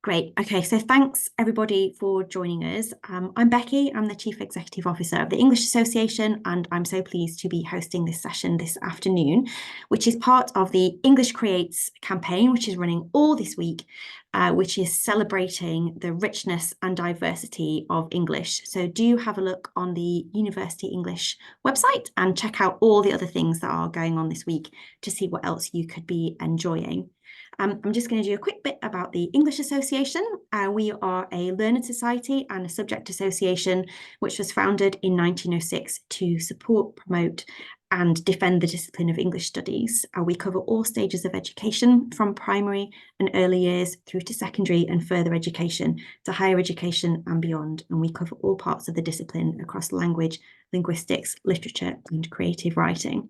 Great. Okay, so thanks everybody for joining us. I'm Becky, I'm the Chief Executive Officer of the English Association, and I'm so pleased to be hosting this session this afternoon, which is part of the English Creates campaign, which is running all this week, which is celebrating the richness and diversity of English. So do have a look on the University English website and check out all the other things that are going on this week to see what else you could be enjoying. I'm just going to do a quick bit about the English Association. We are a learned society and a subject association which was founded in 1906 to support, promote and defend the discipline of English studies. We cover all stages of education from primary and early years through to secondary and further education to higher education and beyond. And we cover all parts of the discipline across language, linguistics, literature and creative writing.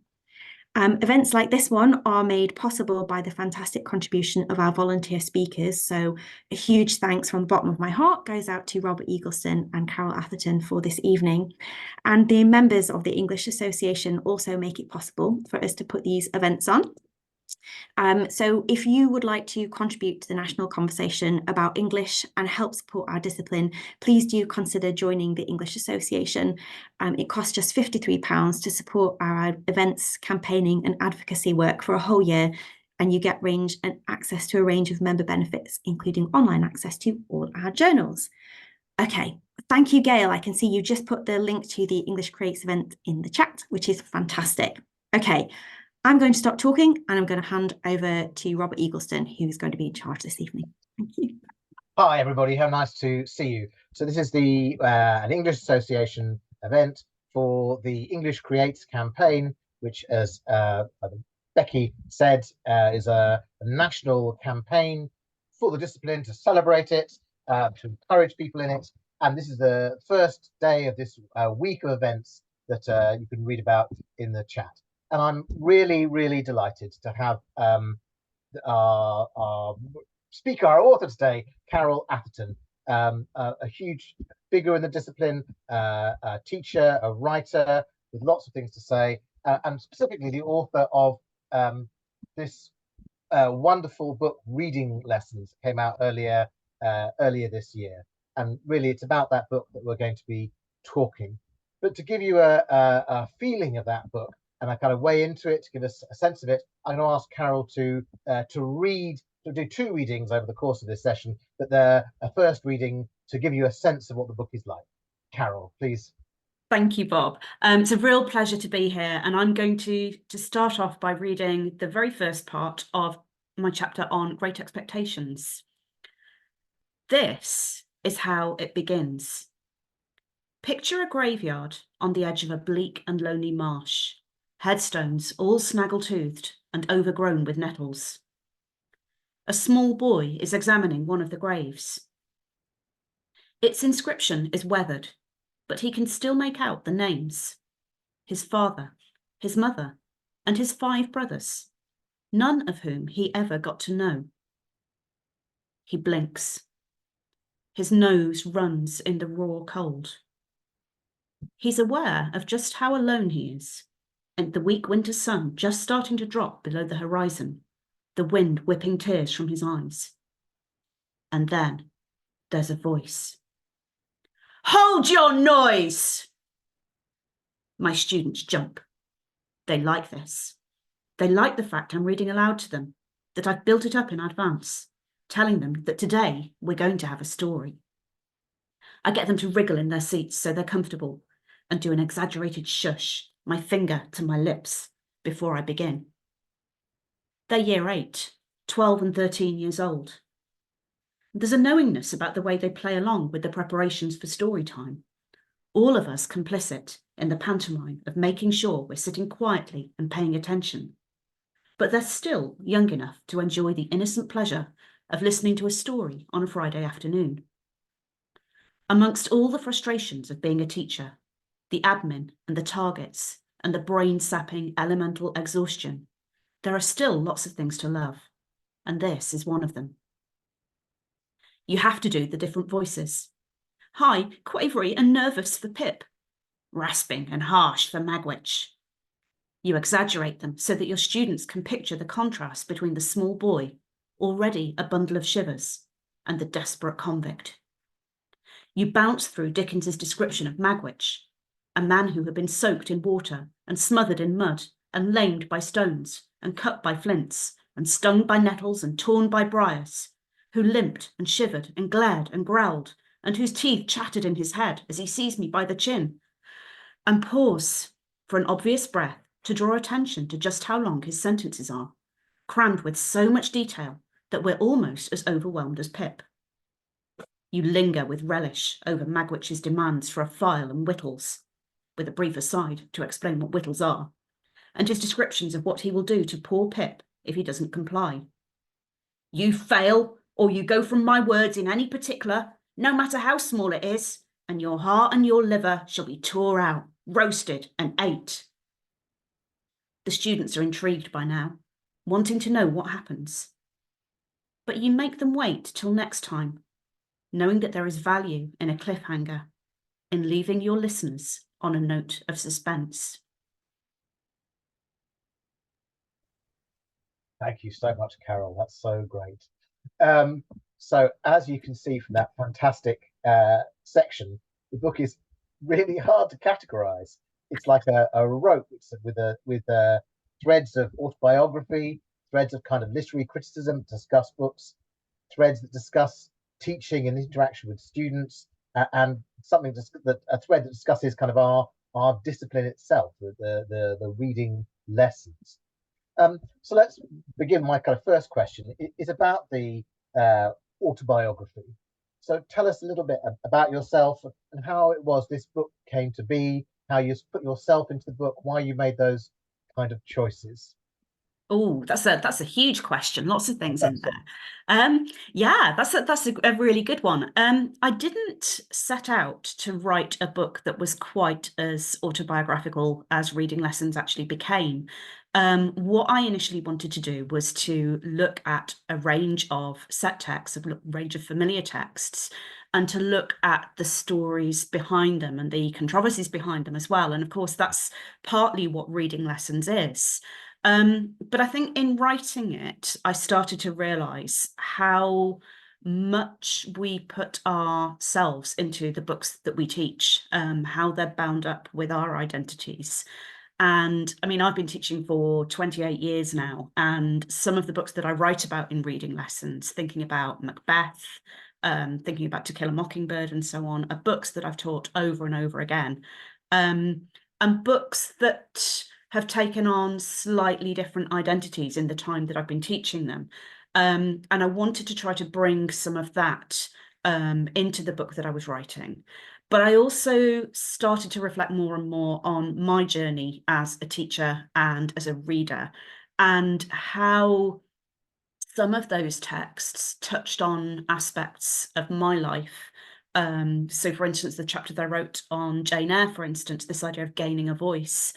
Events like this one are made possible by the fantastic contribution of our volunteer speakers. So a huge thanks from the bottom of my heart goes out to Robert Eaglestone and Carol Atherton for this evening. And the members of the English Association also make it possible for us to put these events on. So if you would like to contribute to the national conversation about English and help support our discipline, please do consider joining the English Association. It costs just £53 to support our events, campaigning and advocacy work for a whole year, and you get access to a range of member benefits, including online access to all our journals. Okay, thank you, Gail. I can see you just put the link to the English Creates event in the chat, which is fantastic. Okay. I'm going to stop talking and I'm going to hand over to Robert Eaglestone, who's going to be in charge this evening. Thank you. Hi, everybody. How nice to see you. So this is the an English Association event for the English Creates campaign, which, as Becky said, is a national campaign for the discipline to celebrate it, to encourage people in it. And this is the first day of this week of events that you can read about in the chat. And I'm really, really delighted to have our speaker, our author today, Carol Atherton, a huge figure in the discipline, a teacher, a writer with lots of things to say, and specifically the author of this wonderful book, Reading Lessons, came out earlier this year. And really, it's about that book that we're going to be talking. But to give you a feeling of that book, and I kind of weigh into it to give us a sense of it, I'm going to ask Carol to do two readings over the course of this session, but a first reading to give you a sense of what the book is like. Carol, please. Thank you, Bob. It's a real pleasure to be here, and I'm going to start off by reading the very first part of my chapter on Great Expectations. This is how it begins. Picture a graveyard on the edge of a bleak and lonely marsh. Headstones all snaggle-toothed and overgrown with nettles. A small boy is examining one of the graves. Its inscription is weathered, but he can still make out the names. His father, his mother, and his 5 brothers, none of whom he ever got to know. He blinks. His nose runs in the raw cold. He's aware of just how alone he is. And the weak winter sun just starting to drop below the horizon, the wind whipping tears from his eyes. And then there's a voice. Hold your noise! My students jump. They like this. They like the fact I'm reading aloud to them, that I've built it up in advance, telling them that today we're going to have a story. I get them to wriggle in their seats so they're comfortable and do an exaggerated shush, my finger to my lips, before I begin. They're year 8, 12 and 13 years old. There's a knowingness about the way they play along with the preparations for story time. All of us complicit in the pantomime of making sure we're sitting quietly and paying attention. But they're still young enough to enjoy the innocent pleasure of listening to a story on a Friday afternoon. Amongst all the frustrations of being a teacher, the admin and the targets, and the brain-sapping elemental exhaustion, there are still lots of things to love, and this is one of them. You have to do the different voices. High, quavery and nervous for Pip, rasping and harsh for Magwitch. You exaggerate them so that your students can picture the contrast between the small boy, already a bundle of shivers, and the desperate convict. You bounce through Dickens's description of Magwitch, a man who had been soaked in water and smothered in mud and lamed by stones and cut by flints and stung by nettles and torn by briars, who limped and shivered and glared and growled, and whose teeth chattered in his head as he seized me by the chin, and pause for an obvious breath to draw attention to just how long his sentences are, crammed with so much detail that we're almost as overwhelmed as Pip. You linger with relish over Magwitch's demands for a file and whittles, with a brief aside to explain what whittles are, and his descriptions of what he will do to poor Pip if he doesn't comply. You fail, or you go from my words in any particular, no matter how small it is, and your heart and your liver shall be tore out, roasted and ate. The students are intrigued by now, wanting to know what happens. But you make them wait till next time, knowing that there is value in a cliffhanger, in leaving your listeners on a note of suspense. Thank you so much, Carol. That's so great. So as you can see from that fantastic section, the book is really hard to categorize. It's like a rope with threads of autobiography, threads of kind of literary criticism that discuss books, threads that discuss teaching and interaction with students, and something that a thread that discusses kind of our discipline itself, the reading lessons. So let's begin. My kind of first question is about the autobiography. So tell us a little bit about yourself and how it was this book came to be, how you put yourself into the book, why you made those kind of choices. Oh, that's a huge question. Lots of things in there. Yeah, that's a really good one. I didn't set out to write a book that was quite as autobiographical as Reading Lessons actually became. What I initially wanted to do was to look at a range of set texts, a range of familiar texts, and to look at the stories behind them and the controversies behind them as well. And of course, that's partly what Reading Lessons is. But I think in writing it, I started to realise how much we put ourselves into the books that we teach, how they're bound up with our identities. And I mean, I've been teaching for 28 years now, and some of the books that I write about in Reading Lessons, thinking about Macbeth, thinking about To Kill a Mockingbird and so on, are books that I've taught over and over again. And books that have taken on slightly different identities in the time that I've been teaching them. And I wanted to try to bring some of that into the book that I was writing. But I also started to reflect more and more on my journey as a teacher and as a reader, and how some of those texts touched on aspects of my life. So for instance, the chapter that I wrote on Jane Eyre, for instance, this idea of gaining a voice,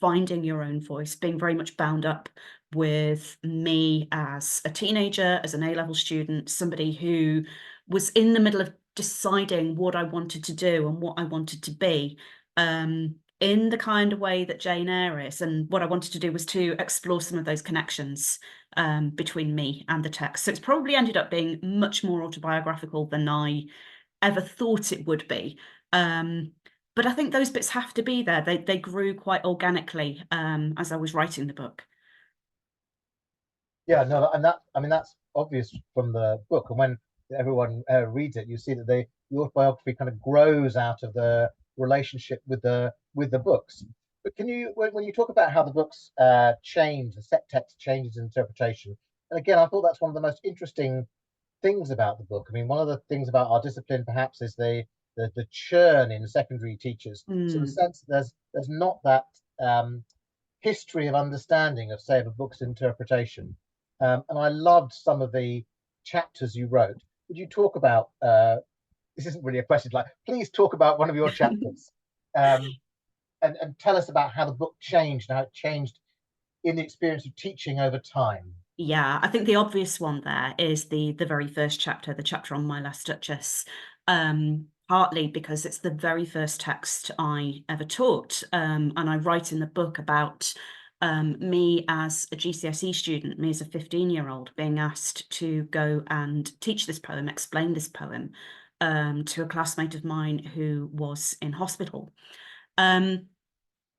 finding your own voice, being very much bound up with me as a teenager, as an A-level student, somebody who was in the middle of deciding what I wanted to do and what I wanted to be, in the kind of way that Jane Eyre is. And what I wanted to do was to explore some of those connections between me and the text. So it's probably ended up being much more autobiographical than I ever thought it would be. But I think those bits have to be there. They grew quite organically as I was writing the book. Yeah, no, and that's obvious from the book. And when everyone reads it, you see that the autobiography kind of grows out of the relationship with the books. But can you, when you talk about how the books change, the set text changes interpretation, and again, I thought that's one of the most interesting things about the book. I mean, one of the things about our discipline perhaps is the churn in secondary teachers. So the sense that there's not that history of understanding of, say, of a book's interpretation. And I loved some of the chapters you wrote. Would you talk about, this isn't really a question, like, please talk about one of your chapters and tell us about how the book changed, how it changed in the experience of teaching over time. Yeah, I think the obvious one there is the very first chapter, the chapter on My Last Duchess, partly because it's the very first text I ever taught. And I write in the book about Me as a GCSE student, me as a 15-year-old, being asked to go and teach this poem, explain this poem to a classmate of mine who was in hospital. And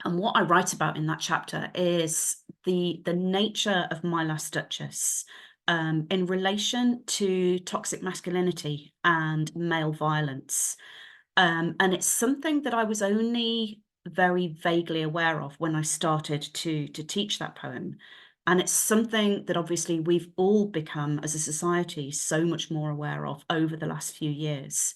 what I write about in that chapter is the nature of My Last Duchess in relation to toxic masculinity and male violence. And it's something that I was only very vaguely aware of when I started to teach that poem. And it's something that obviously we've all become as a society so much more aware of over the last few years.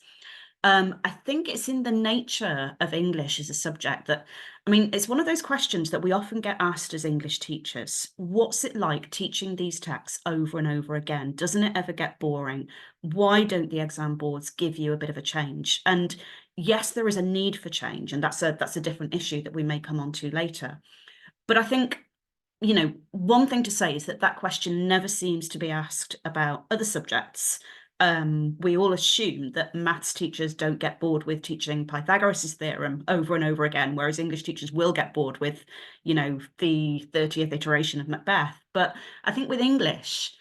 I think it's in the nature of English as a subject that, I mean, it's one of those questions that we often get asked as English teachers. What's it like teaching these texts over and over again? Doesn't it ever get boring? Why don't the exam boards give you a bit of a change? And yes, there is a need for change, and that's a different issue that we may come on to later. But I think, you know, one thing to say is that that question never seems to be asked about other subjects. We all assume that maths teachers don't get bored with teaching Pythagoras' theorem over and over again, whereas English teachers will get bored with, you know, the 30th iteration of Macbeth. But I think with English,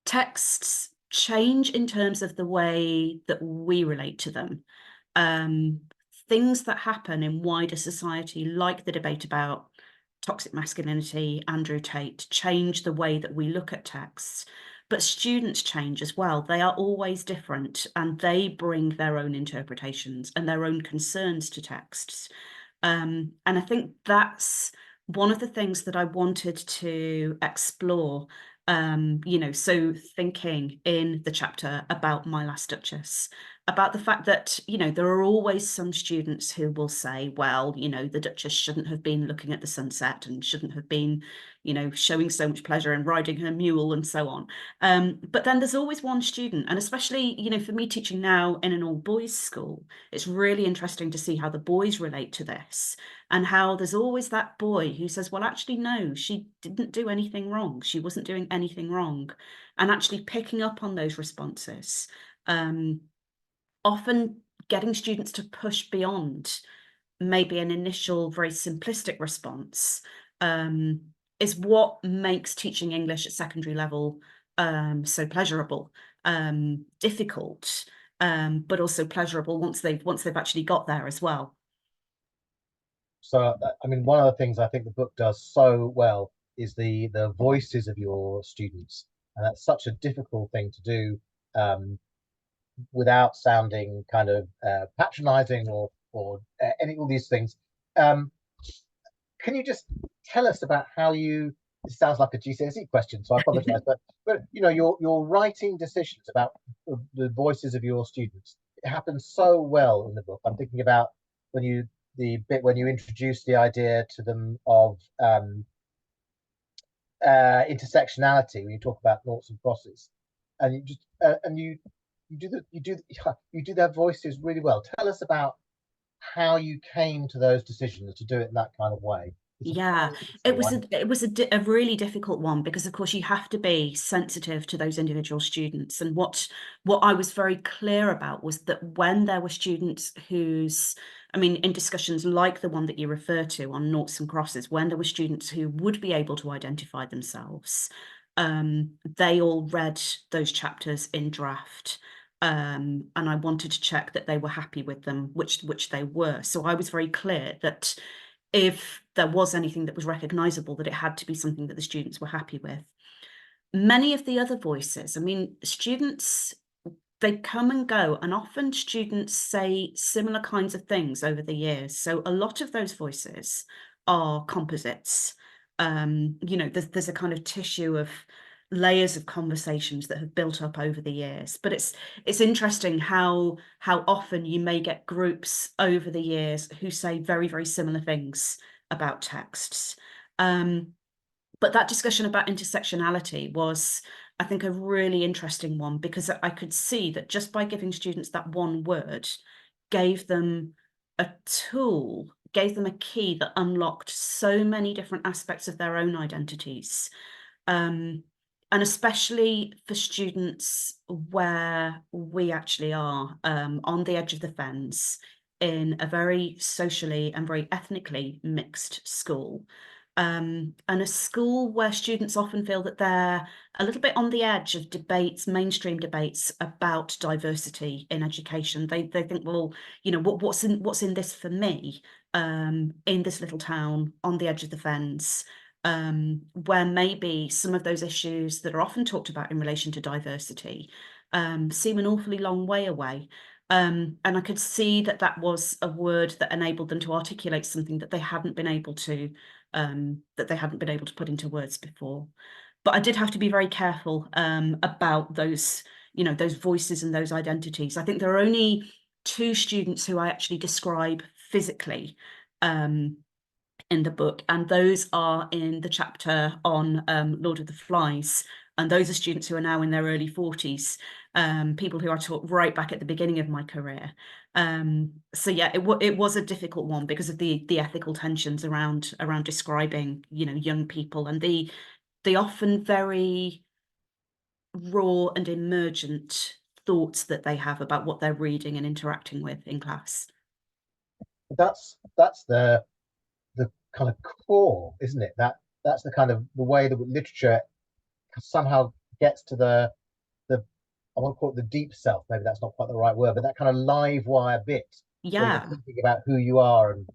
texts change in terms of the way that we relate to them. Things that happen in wider society, like the debate about toxic masculinity, Andrew Tate, change the way that we look at texts. But students change as well. They are always different, and they bring their own interpretations and their own concerns to texts. And I think that's one of the things that I wanted to explore. You know, so thinking in the chapter about My Last Duchess, about the fact that, you know, there are always some students who will say, well, you know, the Duchess shouldn't have been looking at the sunset and shouldn't have been, you know, showing so much pleasure and riding her mule and so on. But then there's always one student, and especially, you know, for me teaching now in an all boys school, it's really interesting to see how the boys relate to this, and how there's always that boy who says, well, actually, no, she didn't do anything wrong. She wasn't doing anything wrong. And actually picking up on those responses. Often getting students to push beyond maybe an initial very simplistic response is what makes teaching English at secondary level so pleasurable, difficult, but also pleasurable once they've actually got there as well. So, I mean, one of the things I think the book does so well is the voices of your students, and that's such a difficult thing to do without sounding kind of patronizing or any all these things. Can you just tell us about how you? This sounds like a GCSE question, so I apologize, but you know, your writing decisions about the voices of your students, it happens so well in the book. I'm thinking about when you the bit when you introduce the idea to them of intersectionality, when you talk about noughts and crosses, and you just and you do their voices really well. Tell us about how you came to those decisions to do it in that kind of way. Yeah, it was a really difficult one, because of course you have to be sensitive to those individual students. And what I was very clear about was that when there were students whose, I mean, in discussions like the one that you refer to on noughts and crosses, when there were students who would be able to identify themselves, they all read those chapters in draft. And I wanted to check that they were happy with them, which they were. So I was very clear that if there was anything that was recognisable, that it had to be something that the students were happy with. Many of the other voices, I mean, students, they come and go, and often students say similar kinds of things over the years. So a lot of those voices are composites. You know, there's a kind of tissue of layers of conversations that have built up over the years. But it's interesting how often you may get groups over the years who say very, very similar things about texts. But that discussion about intersectionality was, I think, a really interesting one, because I could see that just by giving students that one word gave them a tool, gave them a key that unlocked so many different aspects of their own identities. And especially for students where we actually are on the edge of the fence in a very socially and very ethnically mixed school. and a school where students often feel that they're a little bit on the edge of debates, mainstream debates about diversity in education. They think, well, you know, what's in this for me, in this little town on the edge of the fence, where maybe some of those issues that are often talked about in relation to diversity seem an awfully long way away. And I could see that that was a word that enabled them to articulate something that they hadn't been able to put into words before. But I did have to be very careful about those, you know, those voices and those identities. I think there are only 2 students who I actually describe physically in the book, and those are in the chapter on Lord of the Flies. And those are students who are now in their early 40s, people who I taught right back at the beginning of my career. So yeah, it was a difficult one because of the ethical tensions around describing, you know, young people and the often very raw and emergent thoughts that they have about what they're reading and interacting with in class. That's the kind of core, isn't it? That's the kind of the way that literature somehow gets to the I want to call it the deep self. Maybe that's not quite the right word, but that kind of live wire bit where you're Yeah. thinking about who you are. And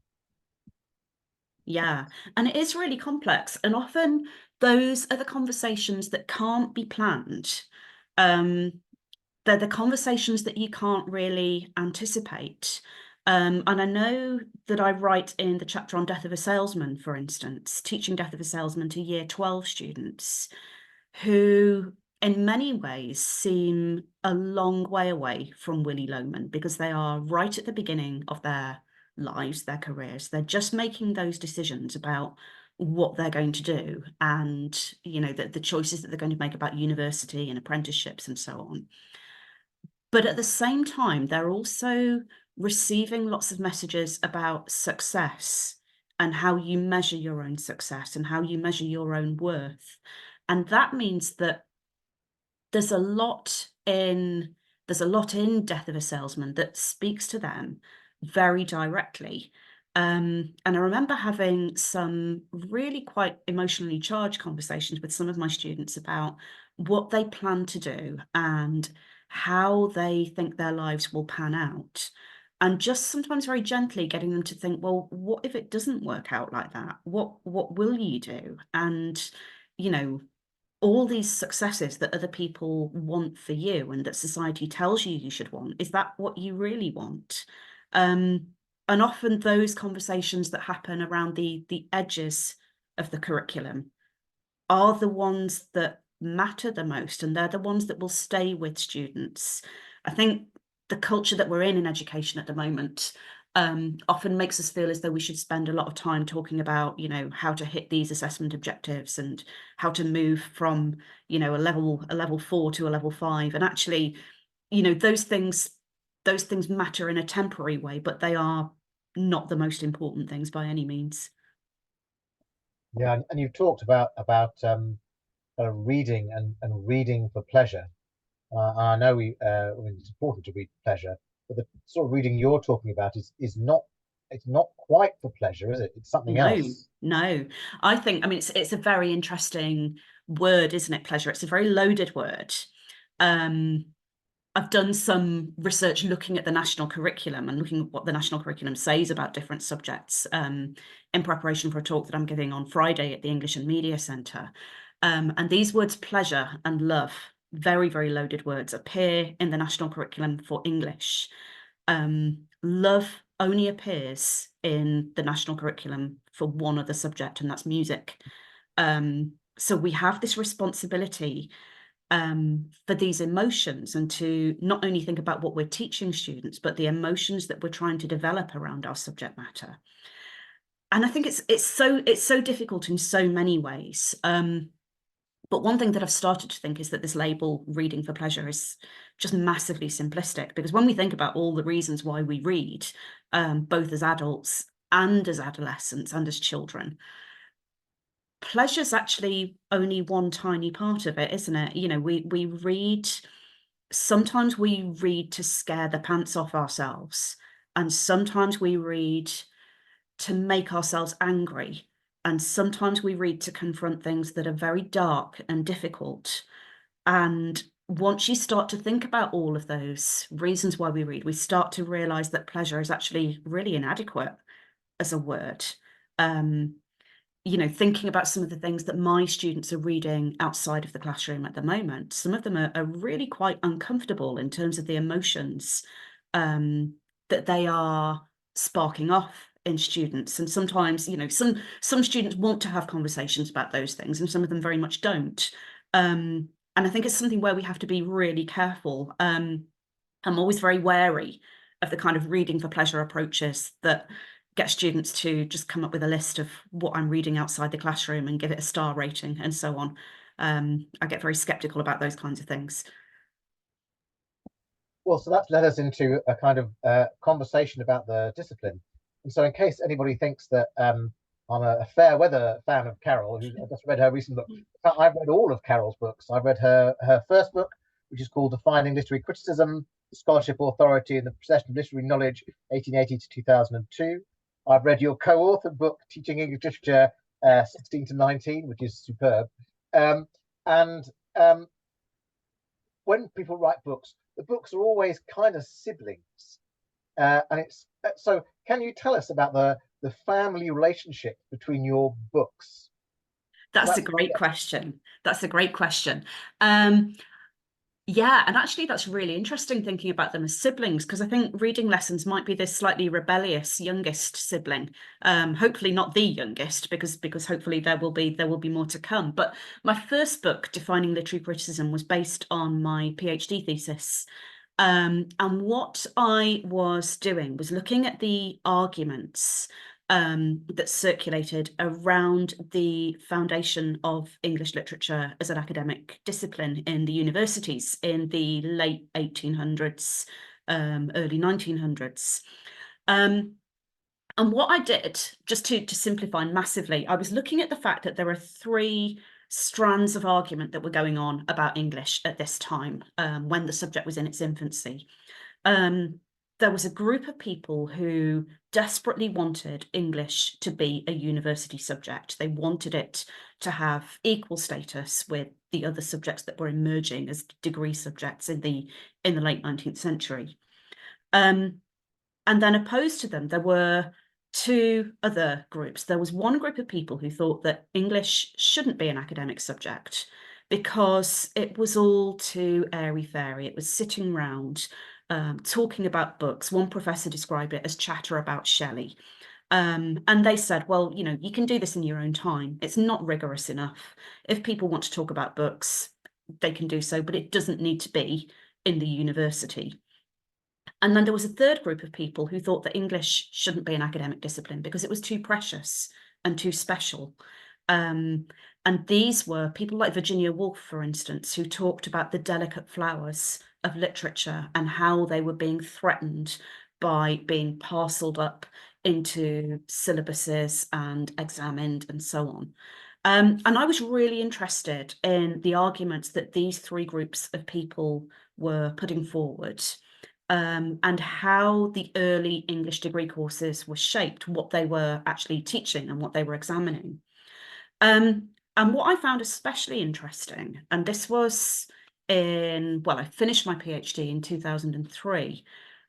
Yeah, and it is really complex, and often those are the conversations that can't be planned. They're the conversations that you can't really anticipate. And I know that I write in the chapter on Death of a Salesman, for instance, teaching Death of a Salesman to Year 12 students who in many ways seem a long way away from Willy Loman because they are right at the beginning of their lives, their careers. They're just making those decisions about what they're going to do and, you know, the choices that they're going to make about university and apprenticeships and so on. But at the same time, they're also receiving lots of messages about success and how you measure your own success and how you measure your own worth. And that means that there's a lot in Death of a Salesman that speaks to them very directly. And I remember having some really quite emotionally charged conversations with some of my students about what they plan to do and how they think their lives will pan out. And just sometimes very gently getting them to think, well, what if it doesn't work out like that? What will you do? And, you know, all these successes that other people want for you and that society tells you you should want, is that what you really want? And often those conversations that happen around the edges of the curriculum are the ones that matter the most, and they're the ones that will stay with students. I think the culture that we're in education at the moment often makes us feel as though we should spend a lot of time talking about, you know, how to hit these assessment objectives and how to move from, you know, a level 4 to a level 5. And actually, you know, those things matter in a temporary way, but they are not the most important things by any means. yeah, and you've talked about reading and reading for pleasure. I know I mean, it's important to read for pleasure, but the sort of reading you're talking about is not, it's not quite for pleasure, is it? It's something else. No. I think, I mean, it's a very interesting word, isn't it, pleasure? It's a very loaded word. I've done some research looking at the national curriculum and looking at what the national curriculum says about different subjects in preparation for a talk that I'm giving on Friday at the English and Media Centre. And these words, pleasure and love, very, very loaded words, appear in the national curriculum for English. Love only appears in the national curriculum for one other subject, and that's music. So we have this responsibility for these emotions and to not only think about what we're teaching students, but the emotions that we're trying to develop around our subject matter. And I think it's so difficult in so many ways. But one thing that I've started to think is that this label, reading for pleasure, is just massively simplistic, because when we think about all the reasons why we read, both as adults and as adolescents and as children, pleasure's actually only one tiny part of it, isn't it? You know, we read, sometimes we read to scare the pants off ourselves, and sometimes we read to make ourselves angry. and sometimes we read to confront things that are very dark and difficult. And once you start to think about all of those reasons why we read, we start to realize that pleasure is actually really inadequate as a word. You know, thinking about some of the things that my students are reading outside of the classroom at the moment, some of them are really quite uncomfortable in terms of the emotions that they are sparking off in students. And sometimes, you know, some students want to have conversations about those things, and some of them very much don't. And I think it's something where we have to be really careful. I'm always very wary of the kind of reading for pleasure approaches that get students to just come up with a list of what I'm reading outside the classroom and give it a star rating and so on. I get very skeptical about those kinds of things. Well, so that's led us into a kind of conversation about the discipline. And so in case anybody thinks that I'm a fair weather fan of Carol, who I just read her recent book, I've read all of Carol's books. I've read her first book, which is called Defining Literary Criticism, the Scholarship Authority and the Possession of Literary Knowledge, 1880 to 2002. I've read your co-authored book, Teaching English Literature, 16 to 19, which is superb. When people write books, the books are always kind of siblings. And it's so can you tell us about the family relationship between your books? That's a great question. That's a great question. Yeah, and actually that's really interesting thinking about them as siblings, because I think reading lessons might be this slightly rebellious youngest sibling. Hopefully not the youngest, because hopefully there will be more to come. But my first book, Defining Literary Criticism, was based on my PhD thesis. And what I was doing was looking at the arguments that circulated around the foundation of English literature as an academic discipline in the universities in the late 1800s, early 1900s. And what I did, just to simplify massively, I was looking at the fact that there are three strands of argument that were going on about English at this time, when the subject was in its infancy. There was a group of people who desperately wanted English to be a university subject. They wanted it to have equal status with the other subjects that were emerging as degree subjects in the late 19th century. And then opposed to them, there were two other groups. There was one group of people who thought that English shouldn't be an academic subject because it was all too airy-fairy. It was sitting round talking about books. One professor described it as chatter about Shelley. And they said, well, you know, you can do this in your own time. It's not rigorous enough. If people want to talk about books, they can do so, but it doesn't need to be in the university. And then there was a third group of people who thought that English shouldn't be an academic discipline because it was too precious and too special. And these were people like Virginia Woolf, for instance, who talked about the delicate flowers of literature and how they were being threatened by being parceled up into syllabuses and examined and so on. And I was really interested in the arguments that these three groups of people were putting forward. And how the early English degree courses were shaped, what they were actually teaching and what they were examining. And what I found especially interesting, and this was I finished my PhD in 2003,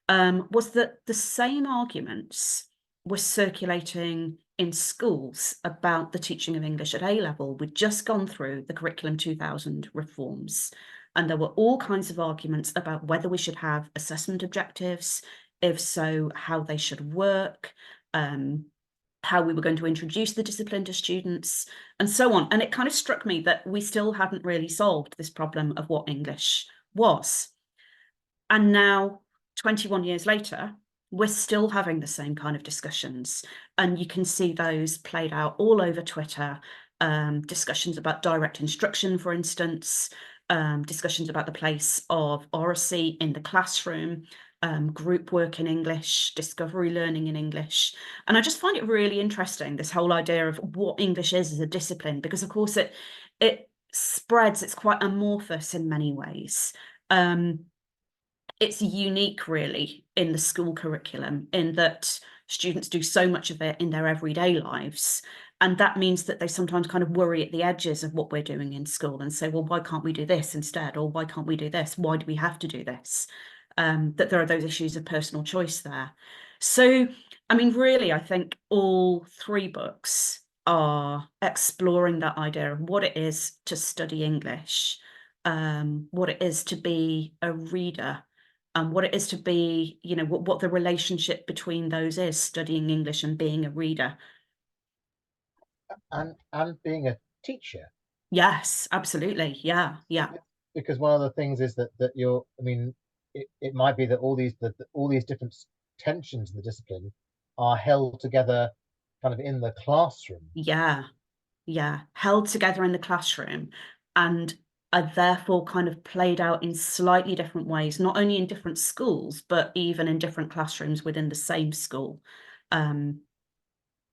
was that the same arguments were circulating in schools about the teaching of English at A-level. We'd just gone through the Curriculum 2000 reforms, and there were all kinds of arguments about whether we should have assessment objectives, if so, how they should work, how we were going to introduce the discipline to students, and so on. And it kind of struck me that we still hadn't really solved this problem of what English was. And now, 21 years later, we're still having the same kind of discussions. And you can see those played out all over Twitter, discussions about direct instruction, for instance, discussions about the place of oracy in the classroom, group work in English, discovery learning in English. And I just find it really interesting, this whole idea of what English is as a discipline, because of course it spreads, it's quite amorphous in many ways. It's unique really in the school curriculum in that Students do so much of it in their everyday lives. And that means that they sometimes kind of worry at the edges of what we're doing in school and say, well, why can't we do this instead? Or why can't we do this? Why do we have to do this? That there are those issues of personal choice there. So, I mean, really, I think all three books are exploring that idea of what it is to study English, what it is to be a reader, and what it is to be, you know, what the relationship between those is, studying English and being a reader. And being a teacher. Yes, absolutely. Yeah, yeah. Because one of the things is that you're, I mean, it might be that all these different tensions in the discipline are held together kind of in the classroom. Yeah, yeah. Held together in the classroom and are therefore kind of played out in slightly different ways, not only in different schools, but even in different classrooms within the same school.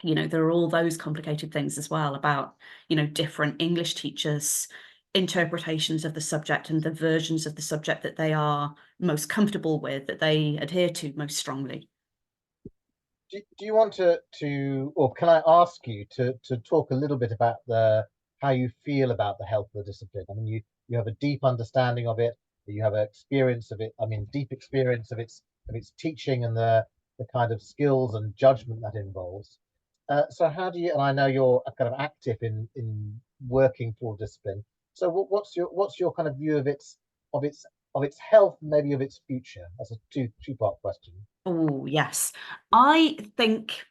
You know, there are all those complicated things as well about, you know, different English teachers' interpretations of the subject and the versions of the subject that they are most comfortable with, that they adhere to most strongly. Do you want to, or can I ask you to talk a little bit about how you feel about the health of the discipline? I mean, you have a deep understanding of it, you have an experience of it. I mean, deep experience of its teaching and the kind of skills and judgment that involves. So how do you? And I know you're kind of active in working for discipline. So what's your kind of view of its health, maybe of its future? That's a two-part question. Oh, yes. I think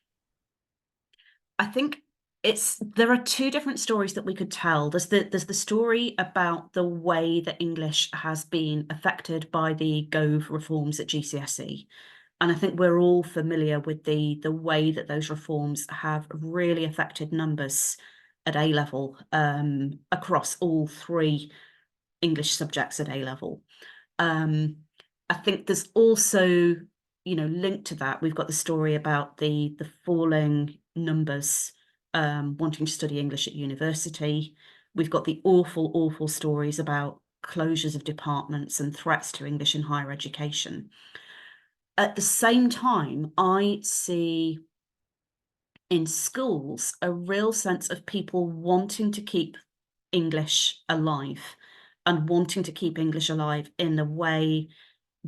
there are two different stories that we could tell. There's the story about the way that English has been affected by the Gove reforms at GCSE. And I think we're all familiar with the way that those reforms have really affected numbers at A level, across all three English subjects at A level. I think there's also, you know, linked to that, we've got the story about the falling numbers wanting to study English at university. We've got the awful, awful stories about closures of departments and threats to English in higher education. At the same time, I see in schools a real sense of people wanting to keep English alive and wanting to keep English alive in the way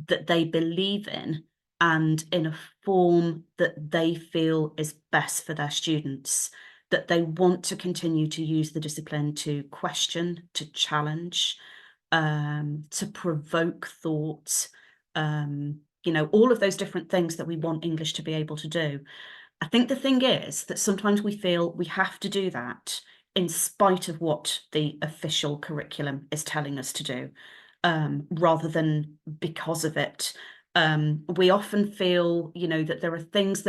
that they believe in and in a form that they feel is best for their students, that they want to continue to use the discipline to question, to challenge, to provoke thought, you know, all of those different things that we want English to be able to do. I think the thing is that sometimes we feel we have to do that in spite of what the official curriculum is telling us to do, rather than because of it. We often feel, you know, that there are things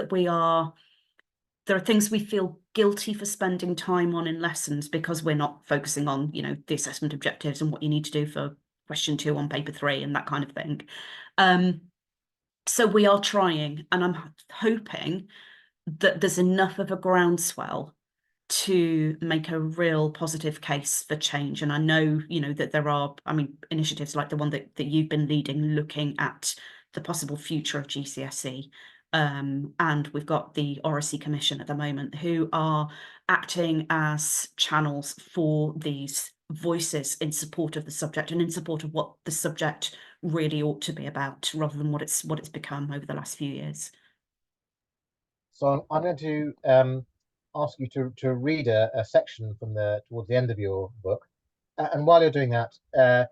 we feel guilty for spending time on in lessons because we're not focusing on, you know, the assessment objectives and what you need to do for question 2 on paper 3 and that kind of thing. So we are trying, and I'm hoping that there's enough of a groundswell to make a real positive case for change. And I know, you know, that there are, I mean, initiatives like the one that you've been leading, looking at the possible future of GCSE. And we've got the Oracy Commission at the moment, who are acting as channels for these voices in support of the subject and in support of what the subject really ought to be about, rather than what it's become over the last few years. So I'm going to ask you to read a section from towards the end of your book, and while you're doing that, I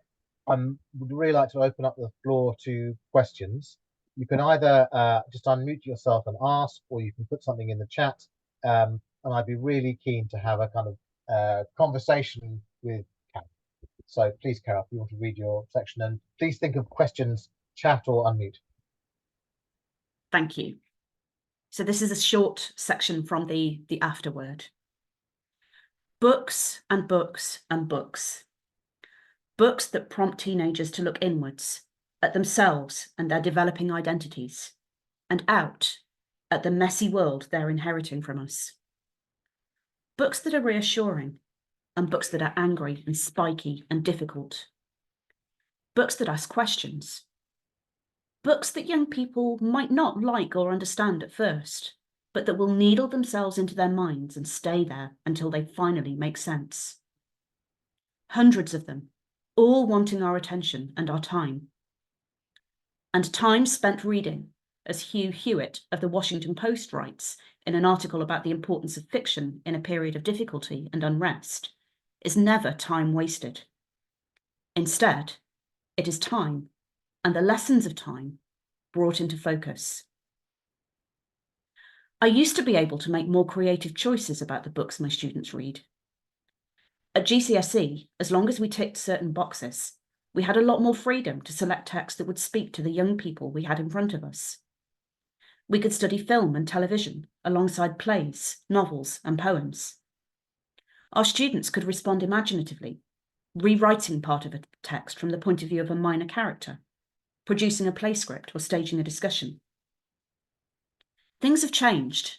would really like to open up the floor to questions. You can either just unmute yourself and ask, or you can put something in the chat, and I'd be really keen to have a kind of conversation with Carol. So please, Carol, if you want to read your section, and please think of questions, chat or unmute. Thank you. So this is a short section from the afterword. Books and books and books. Books that prompt teenagers to look inwards, at themselves and their developing identities, and out at the messy world they're inheriting from us. Books that are reassuring, and books that are angry and spiky and difficult. Books that ask questions. Books that young people might not like or understand at first, but that will needle themselves into their minds and stay there until they finally make sense. Hundreds of them, all wanting our attention and our time. And time spent reading, as Hugh Hewitt of the Washington Post writes in an article about the importance of fiction in a period of difficulty and unrest, is never time wasted. Instead, it is time, and the lessons of time, brought into focus. I used to be able to make more creative choices about the books my students read. At GCSE, as long as we ticked certain boxes, we had a lot more freedom to select text that would speak to the young people we had in front of us. We could study film and television alongside plays, novels, and poems. Our students could respond imaginatively, rewriting part of a text from the point of view of a minor character, producing a play script or staging a discussion. Things have changed,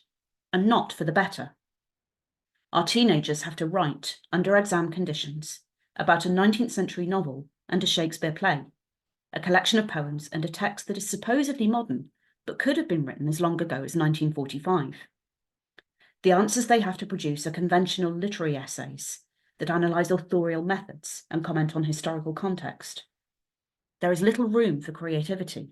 and not for the better. Our teenagers have to write, under exam conditions, about a 19th century novel and a Shakespeare play, a collection of poems and a text that is supposedly modern, but could have been written as long ago as 1945. The answers they have to produce are conventional literary essays that analyse authorial methods and comment on historical context. There is little room for creativity.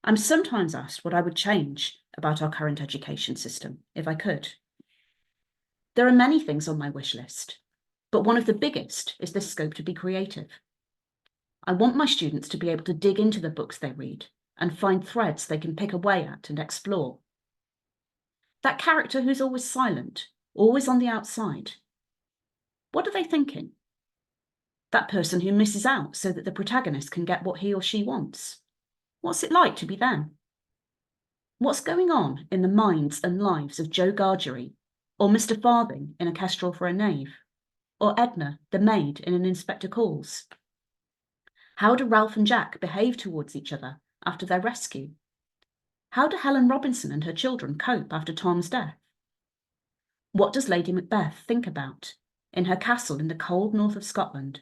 I'm sometimes asked what I would change about our current education system, if I could. There are many things on my wish list, but one of the biggest is the scope to be creative. I want my students to be able to dig into the books they read and find threads they can pick away at and explore. That character who's always silent, always on the outside. What are they thinking? That person who misses out so that the protagonist can get what he or she wants. What's it like to be them? What's going on in the minds and lives of Joe Gargery, or Mr. Farthing in A Kestrel for a Knave, or Edna, the maid, in An Inspector Calls? How do Ralph and Jack behave towards each other after their rescue? How do Helen Robinson and her children cope after Tom's death? What does Lady Macbeth think about in her castle in the cold north of Scotland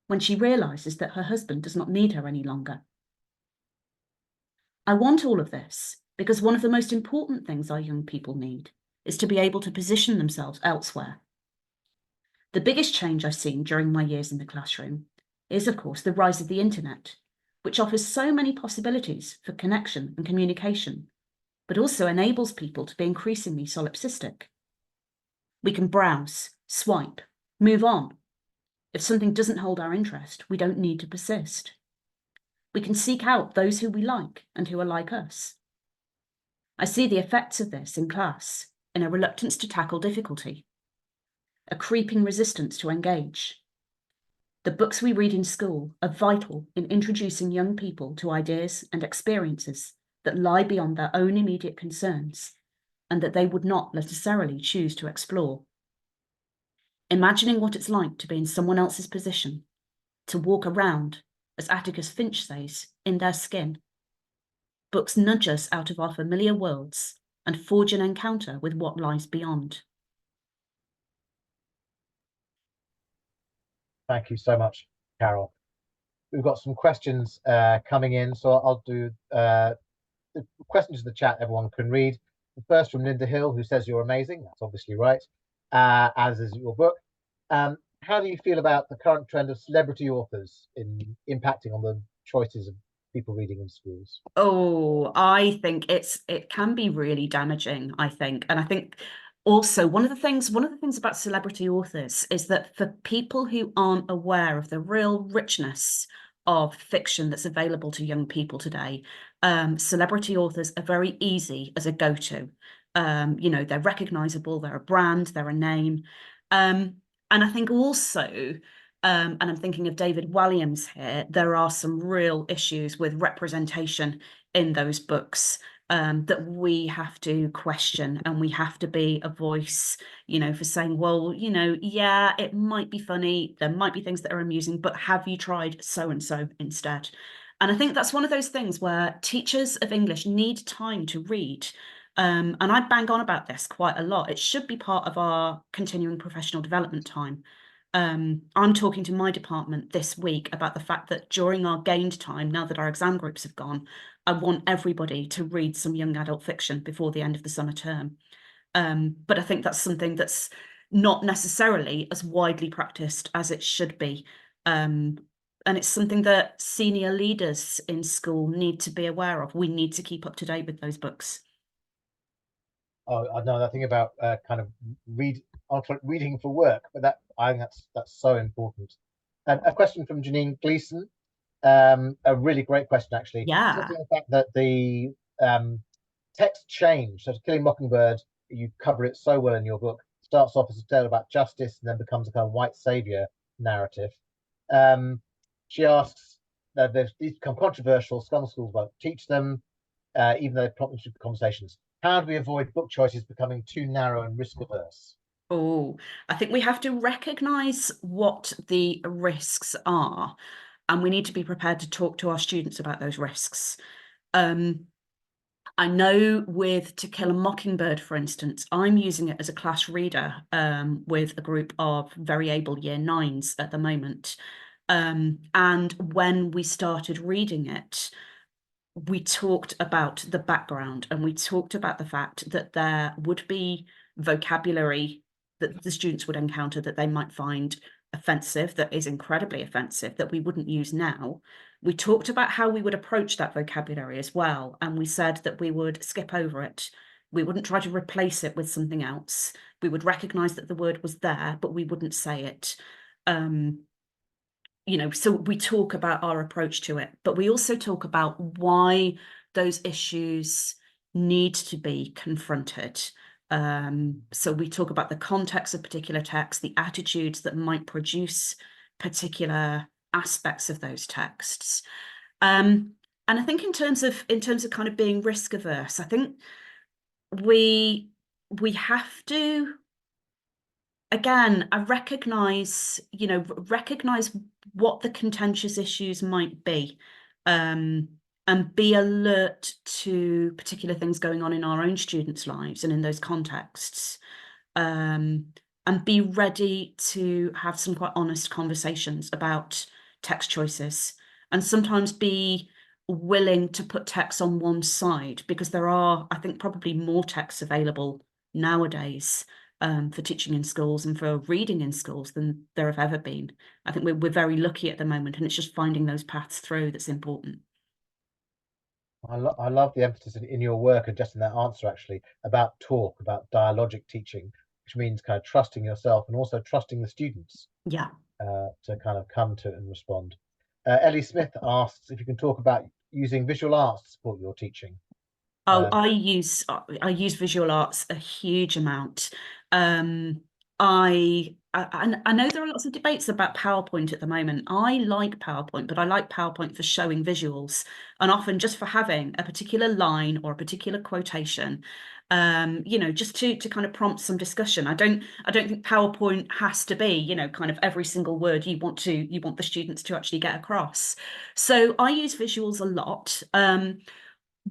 when she realises that her husband does not need her any longer? I want all of this because one of the most important things our young people need is to be able to position themselves elsewhere. The biggest change I've seen during my years in the classroom is, of course, the rise of the internet, which offers so many possibilities for connection and communication, but also enables people to be increasingly solipsistic. We can browse, swipe, move on. If something doesn't hold our interest, we don't need to persist. We can seek out those who we like and who are like us. I see the effects of this in class, in a reluctance to tackle difficulty, a creeping resistance to engage. The books we read in school are vital in introducing young people to ideas and experiences that lie beyond their own immediate concerns and that they would not necessarily choose to explore. Imagining what it's like to be in someone else's position, to walk around, as Atticus Finch says, in their skin. Books nudge us out of our familiar worlds and forge an encounter with what lies beyond. Thank you so much, Carol. We've got some questions coming in, so I'll do the questions in the chat everyone can read. The first from Linda Hill, who says you're amazing. That's obviously right, as is your book. How do you feel about the current trend of celebrity authors impacting on the choices of people reading in schools? Oh, I think it can be really damaging, I think. And I think also one of the things about celebrity authors is that for people who aren't aware of the real richness of fiction that's available to young people today, celebrity authors are very easy as a go-to. They're recognizable, they're a brand, they're a name. And I think also, and I'm thinking of David Walliams here, there are some real issues with representation in those books that we have to question, and we have to be a voice, for saying, well, yeah, it might be funny, there might be things that are amusing, but have you tried so-and-so instead? And I think that's one of those things where teachers of English need time to read. And I bang on about this quite a lot. It should be part of our continuing professional development time. I'm talking to my department this week about the fact that during our gained time, now that our exam groups have gone, I want everybody to read some young adult fiction before the end of the summer term. But I think that's something that's not necessarily as widely practiced as it should be. And it's something that senior leaders in school need to be aware of. We need to keep up to date with those books. Oh, I know that thing about kind of reading for work, but I think that's so important. A question from Janine Gleeson, a really great question actually. Yeah. Just the fact that the text change, so Killing Mockingbird, you cover it so well in your book, starts off as a tale about justice and then becomes a kind of white savior narrative. She asks that these become controversial, some schools won't teach them, even though they prompt into conversations. How do we avoid book choices becoming too narrow and risk averse? Oh, I think we have to recognise what the risks are, and we need to be prepared to talk to our students about those risks. I know with To Kill a Mockingbird, for instance, I'm using it as a class reader with a group of very able year nines at the moment. And when we started reading it, we talked about the background and we talked about the fact that there would be vocabulary that the students would encounter that they might find offensive, that is incredibly offensive, that we wouldn't use now. We talked about how we would approach that vocabulary as well. And we said that we would skip over it. We wouldn't try to replace it with something else. We would recognise that the word was there, but we wouldn't say it. So we talk about our approach to it, but we also talk about why those issues need to be confronted. So we talk about the context of particular texts, the attitudes that might produce particular aspects of those texts. And I think in terms of kind of being risk averse, I think we have to, again, I recognise what the contentious issues might be, and be alert to particular things going on in our own students' lives and in those contexts, and be ready to have some quite honest conversations about text choices, and sometimes be willing to put text on one side, because there are, I think, probably more texts available nowadays for teaching in schools and for reading in schools than there have ever been. I think we're very lucky at the moment, and it's just finding those paths through that's important. I love the emphasis in your work and just in that answer actually about talk, about dialogic teaching, which means kind of trusting yourself and also trusting the students. Yeah. To kind of come to it and respond. Ellie Smith asks if you can talk about using visual arts to support your teaching. Oh, I use visual arts a huge amount. I know there are lots of debates about PowerPoint at the moment. I like PowerPoint, but I like PowerPoint for showing visuals, and often just for having a particular line or a particular quotation, just to kind of prompt some discussion. I don't think PowerPoint has to be, kind of every single word you want the students to actually get across. So I use visuals a lot.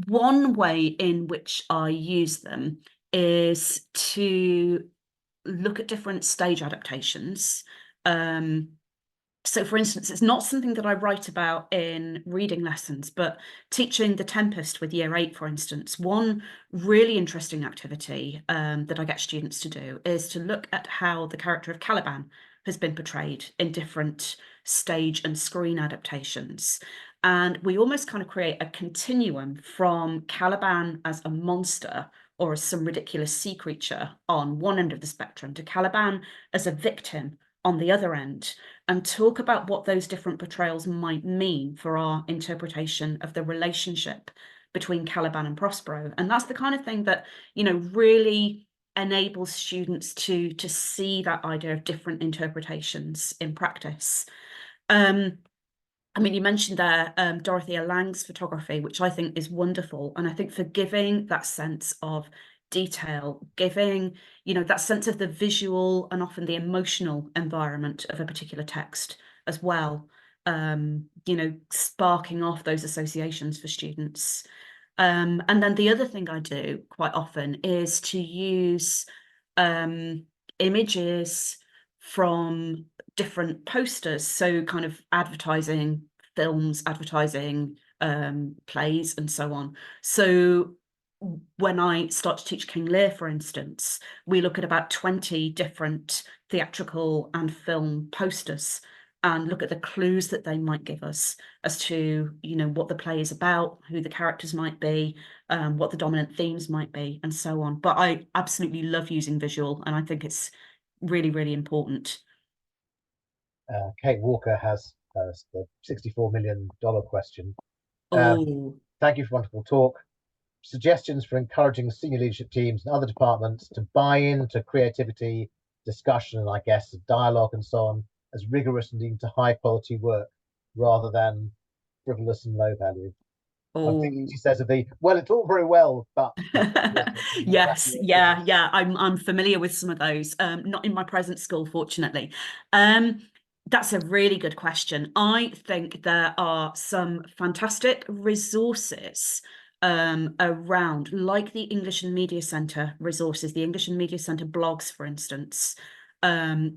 One way in which I use them is to look at different stage adaptations. So, for instance, it's not something that I write about in reading lessons, but teaching The Tempest with Year 8, for instance, one really interesting activity that I get students to do is to look at how the character of Caliban has been portrayed in different stage and screen adaptations. And we almost kind of create a continuum from Caliban as a monster or as some ridiculous sea creature on one end of the spectrum to Caliban as a victim on the other end, and talk about what those different portrayals might mean for our interpretation of the relationship between Caliban and Prospero. And that's the kind of thing that, really enables students to see that idea of different interpretations in practice. You mentioned there Dorothea Lange's photography, which I think is wonderful. And I think for giving that sense of detail, giving, that sense of the visual and often the emotional environment of a particular text as well, sparking off those associations for students. And then the other thing I do quite often is to use images from different posters, so kind of advertising films, advertising plays, and so on. So when I start to teach King Lear, for instance, we look at about 20 different theatrical and film posters and look at the clues that they might give us as to, you know, what the play is about, who the characters might be, what the dominant themes might be, and so on. But I absolutely love using visual, and I think it's really, really important. Kate Walker has the $64 million question. Oh, Thank you for a wonderful talk. Suggestions for encouraging senior leadership teams and other departments to buy into creativity, discussion, and I guess dialogue and so on as rigorous and leading to high quality work rather than frivolous and low value. I'm thinking she says well, it's all very well, but yes, yeah, I'm familiar with some of those. Not in my present school, fortunately. That's a really good question. I think there are some fantastic resources around, like the English and Media Centre resources, the English and Media Centre blogs, for instance,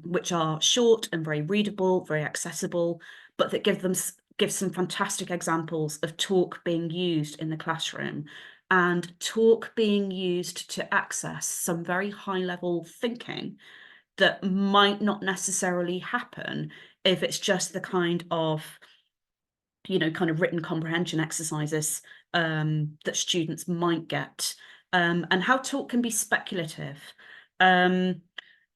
which are short and very readable, very accessible, but that give some fantastic examples of talk being used in the classroom and talk being used to access some very high level thinking that might not necessarily happen if it's just the kind of, you know, kind of written comprehension exercises that students might get, and how talk can be speculative.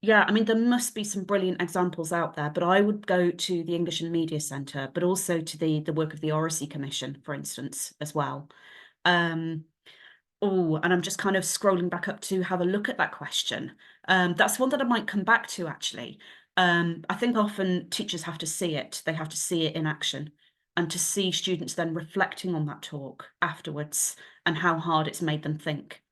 Yeah, I mean, there must be some brilliant examples out there, but I would go to the English and Media Centre, but also to the work of the Oracy Commission, for instance, as well. Oh, and I'm just kind of scrolling back up to have a look at that question. That's one that I might come back to, actually. I think often teachers have to see it. They have to see it in action, and to see students then reflecting on that talk afterwards and how hard it's made them think.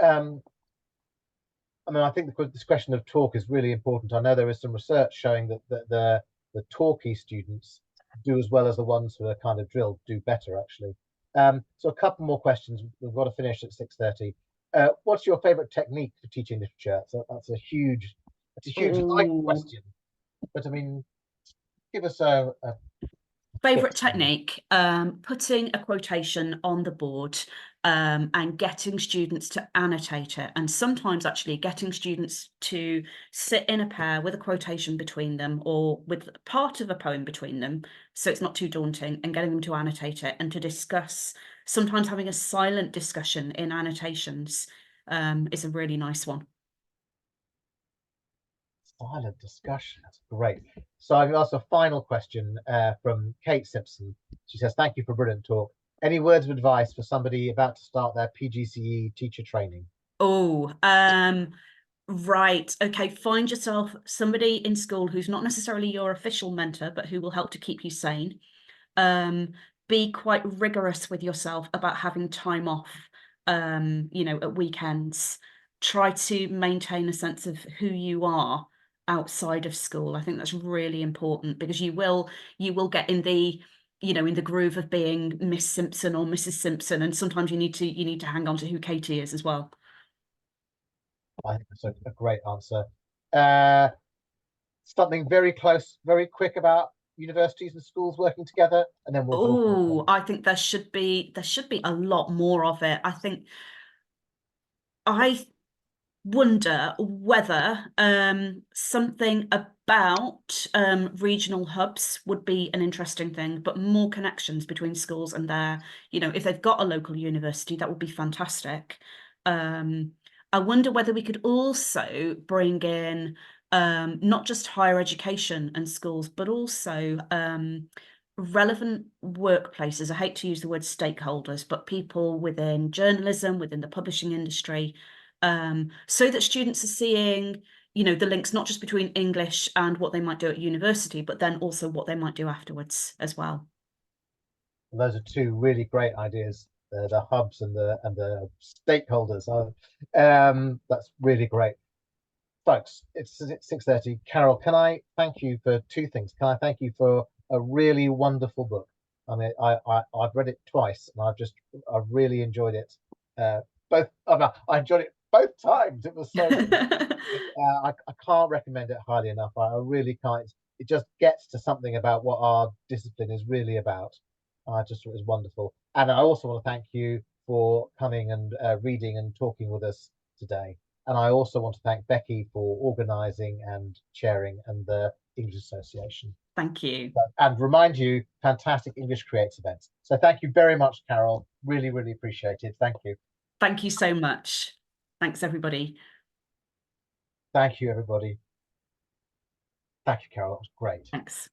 I mean, I think this question of talk is really important. I know there is some research showing that the talky students do as well as the ones who are kind of drilled do better, actually. So a couple more questions. We've got to finish at 6:30. What's your favorite technique for teaching literature? So that's a huge light question. But I mean, give us a Favorite technique, putting a quotation on the board and getting students to annotate it, and sometimes actually getting students to sit in a pair with a quotation between them or with part of a poem between them, so it's not too daunting, and getting them to annotate it and to discuss, sometimes having a silent discussion in annotations is a really nice one. Silent discussion. That's great. So I've asked a final question from Kate Simpson. She says, "Thank you for a brilliant talk. Any words of advice for somebody about to start their PGCE teacher training?" Oh, right. Okay. Find yourself somebody in school who's not necessarily your official mentor, but who will help to keep you sane. Be quite rigorous with yourself about having time off, you know, at weekends. Try to maintain a sense of who you are outside of school. I think that's really important, because you will get in the, you know, in the groove of being Miss Simpson or Mrs. Simpson, and sometimes you need to hang on to who Katie is as well. I think that's a great answer. Something very close, very quick about universities and schools working together, and then we'll talk. Oh, I think there should be a lot more of it. I wonder whether something about regional hubs would be an interesting thing, but more connections between schools and their, you know, if they've got a local university, that would be fantastic. I wonder whether we could also bring in not just higher education and schools, but also relevant workplaces. I hate to use the word stakeholders, but people within journalism, within the publishing industry, so that students are seeing, you know, the links not just between English and what they might do at university, but then also what they might do afterwards as well. Those are two really great ideas. The hubs and the stakeholders. That's really great, folks. It's 6:30. Carol, can I thank you for two things? Can I thank you for a really wonderful book? I mean, I've read it twice, and I've really enjoyed it. I enjoyed it both times. It was so good. I can't recommend it highly enough. I really can't. It just gets to something about what our discipline is really about. I just thought it was wonderful. And I also want to thank you for coming and reading and talking with us today. And I also want to thank Becky for organising and chairing and the English Association. Thank you. And remind you, fantastic English Creates events. So thank you very much, Carol. Really, really appreciate it. Thank you. Thank you so much. Thanks, everybody. Thank you, everybody. Thank you, Carol. That was great. Thanks.